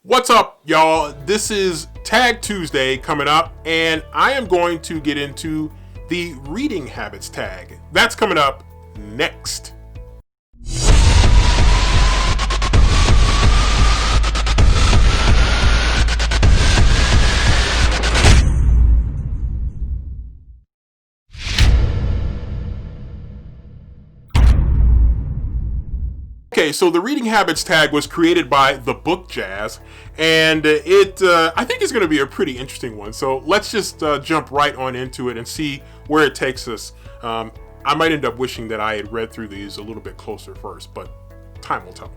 What's up, y'all? This is Tag Tuesday coming up, and I am going to get into the reading habits tag. That's coming up next. Okay, so the reading habits tag was created by the Book Jazz, and I think it's going to be a pretty interesting one. So let's just jump right on into it and see where it takes us. I might end up wishing that I had read through these a little bit closer first, but time will tell.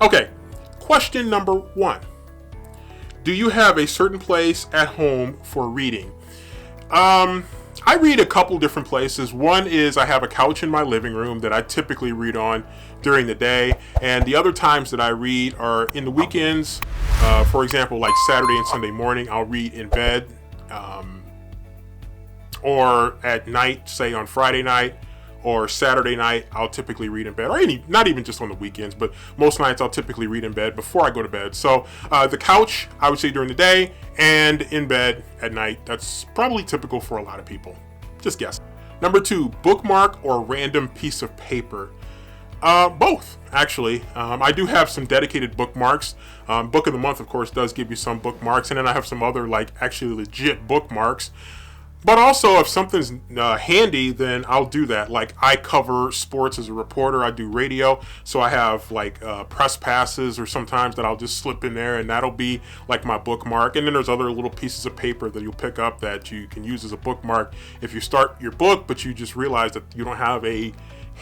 Okay, question number 1. Do you have a certain place at home for reading? I read a couple different places. One is I have a couch in my living room that I typically read on during the day, and the other times that I read are in the weekends. For example, like Saturday and Sunday morning, I'll read in bed, or at night, say on Friday night or Saturday night, I'll typically read in bed, or not even just on the weekends, but most nights I'll typically read in bed before I go to bed. So the couch, I would say during the day, and in bed at night. That's probably typical for a lot of people. Just guess. Number 2, bookmark or random piece of paper? Both, actually. I do have some dedicated bookmarks. Book of the Month, of course, does give you some bookmarks, and then I have some other, actually legit bookmarks. But also, if something's handy, then I'll do that. Like, I cover sports as a reporter. I do radio, so I have press passes or sometimes that I'll just slip in there, and that'll be like my bookmark. And then there's other little pieces of paper that you'll pick up that you can use as a bookmark if you start your book, but you just realize that you don't have a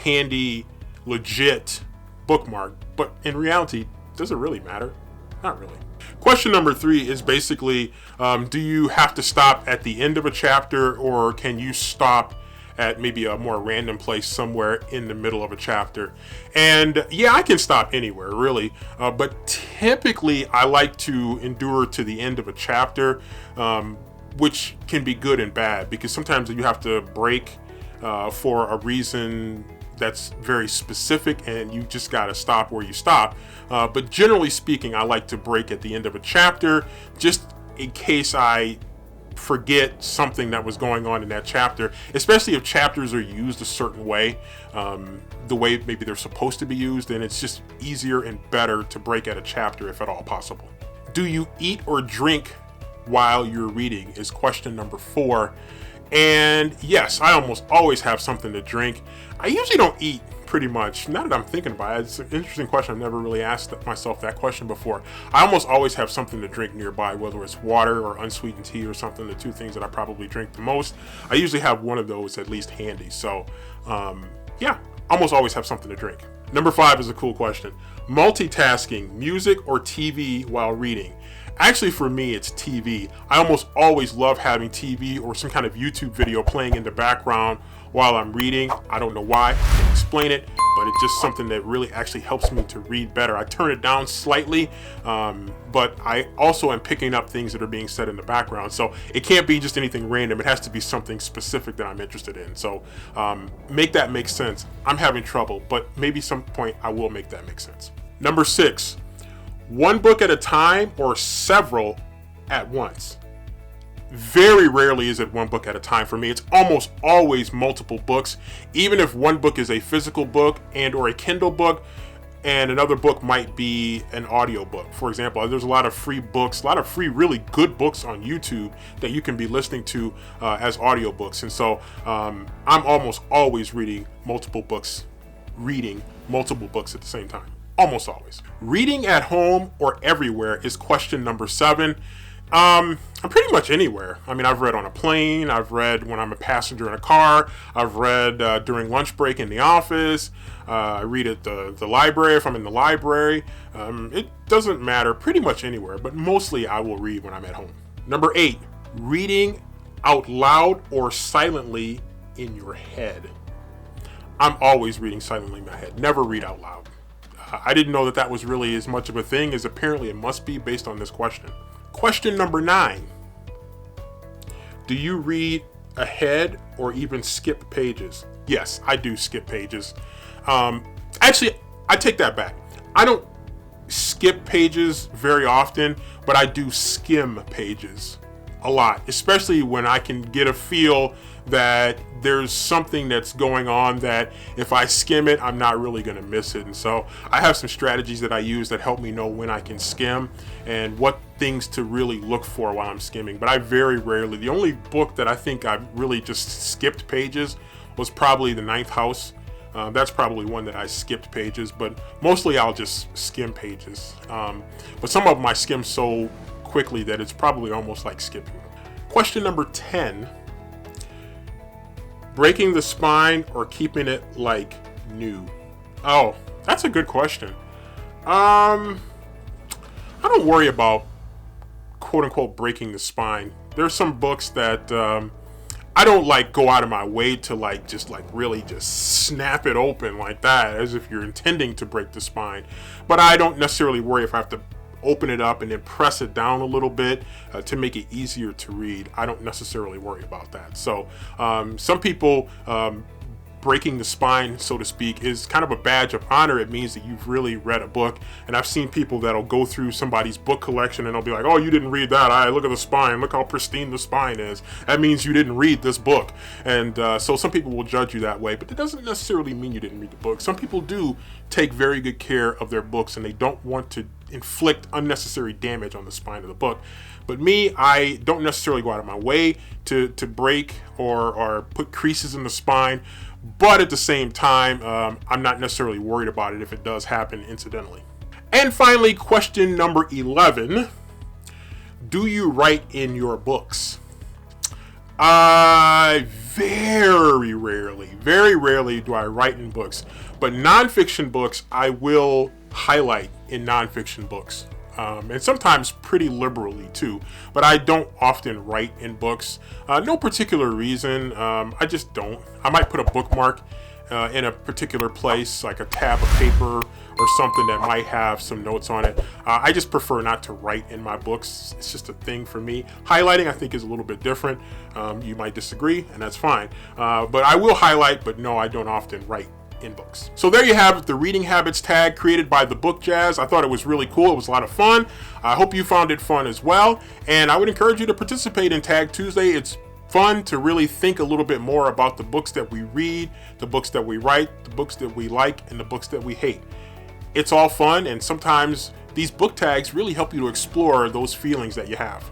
handy, legit bookmark. But in reality, does it really matter? Not really. Question number 3 is basically, do you have to stop at the end of a chapter, or can you stop at maybe a more random place somewhere in the middle of a chapter? And yeah, I can stop anywhere, really. But typically, I like to endure to the end of a chapter, which can be good and bad, because sometimes you have to break for a reason that's very specific, and you just got to stop where you stop. But generally speaking, I like to break at the end of a chapter, just in case I forget something that was going on in that chapter, especially if chapters are used a certain way, the way maybe they're supposed to be used, and it's just easier and better to break at a chapter if at all possible. Do you eat or drink while you're reading is question number 4. And yes, I almost always have something to drink. I usually don't eat, pretty much. Now that I'm thinking about it, it's an interesting question. I've never really asked myself that question before. I almost always have something to drink nearby, whether it's water or unsweetened tea or something, the two things that I probably drink the most. I usually have one of those at least handy. So yeah, almost always have something to drink. Number 5 is a cool question. Multitasking, music or TV while reading? Actually, for me, it's TV. I almost always love having TV or some kind of YouTube video playing in the background while I'm reading. I don't know why, I can't explain it, but it's just something that really actually helps me to read better. I turn it down slightly, but I also am picking up things that are being said in the background. So it can't be just anything random. It has to be something specific that I'm interested in. So make that make sense. I'm having trouble, but maybe some point I will make that make sense. Number 6. One book at a time or several at once? Very rarely is it one book at a time for me. It's almost always multiple books, even if one book is a physical book and or a Kindle book, and another book might be an audio book. For example, there's a lot of free books, a lot of free really good books on YouTube that you can be listening to as audiobooks. And so I'm almost always reading multiple books at the same time. Almost always. Reading at home or everywhere is question number 7. I'm pretty much anywhere. I mean, I've read on a plane, I've read when I'm a passenger in a car, I've read during lunch break in the office, I read at the library if I'm in the library. It doesn't matter, pretty much anywhere, but mostly I will read when I'm at home. Number 8, reading out loud or silently in your head. I'm always reading silently in my head, never read out loud. I didn't know that was really as much of a thing as apparently it must be based on this question. Question number 9. Do you read ahead or even skip pages? Yes, I do skip pages. Actually, I take that back. I don't skip pages very often, but I do skim pages a lot, especially when I can get a feel that there's something that's going on that if I skim it, I'm not really going to miss it. And so I have some strategies that I use that help me know when I can skim and what things to really look for while I'm skimming. But I very rarely, the only book that I think I really just skipped pages was probably The Ninth House. That's probably one that I skipped pages, but mostly I'll just skim pages. But some of them I skim so quickly that it's probably almost like skipping them. Question number 10. Breaking the spine or keeping it like new? Oh, that's a good question. I don't worry about quote unquote breaking the spine. There's some books that I don't like go out of my way to really just snap it open like that as if you're intending to break the spine. But I don't necessarily worry if I have to open it up and then press it down a little bit to make it easier to read. I don't necessarily worry about that. So some people breaking the spine, so to speak, is kind of a badge of honor. It means that you've really read a book. And I've seen people that'll go through somebody's book collection and they'll be like, oh, you didn't read that. Look at the spine. Look how pristine the spine is. That means you didn't read this book. And so some people will judge you that way, but it doesn't necessarily mean you didn't read the book. Some people do take very good care of their books and they don't want to inflict unnecessary damage on the spine of the book. But me, I don't necessarily go out of my way to break or put creases in the spine. But at the same time, I'm not necessarily worried about it if it does happen incidentally. And finally, question number 11. Do you write in your books? Very rarely do I write in books. But nonfiction books, I will highlight in nonfiction books. And sometimes pretty liberally too, but I don't often write in books. No particular reason, I just don't. I might put a bookmark in a particular place, like a tab of paper or something that might have some notes on it. I just prefer not to write in my books. It's just a thing for me. Highlighting, I think, is a little bit different. You might disagree, and that's fine. But I will highlight, but no, I don't often write in books. So there you have the reading habits tag created by the Book Jazz. I thought it was really cool. It was a lot of fun. I hope you found it fun as well. And I would encourage you to participate in Tag Tuesday. It's fun to really think a little bit more about the books that we read, the books that we write, the books that we like, and the books that we hate. It's all fun, and sometimes these book tags really help you to explore those feelings that you have.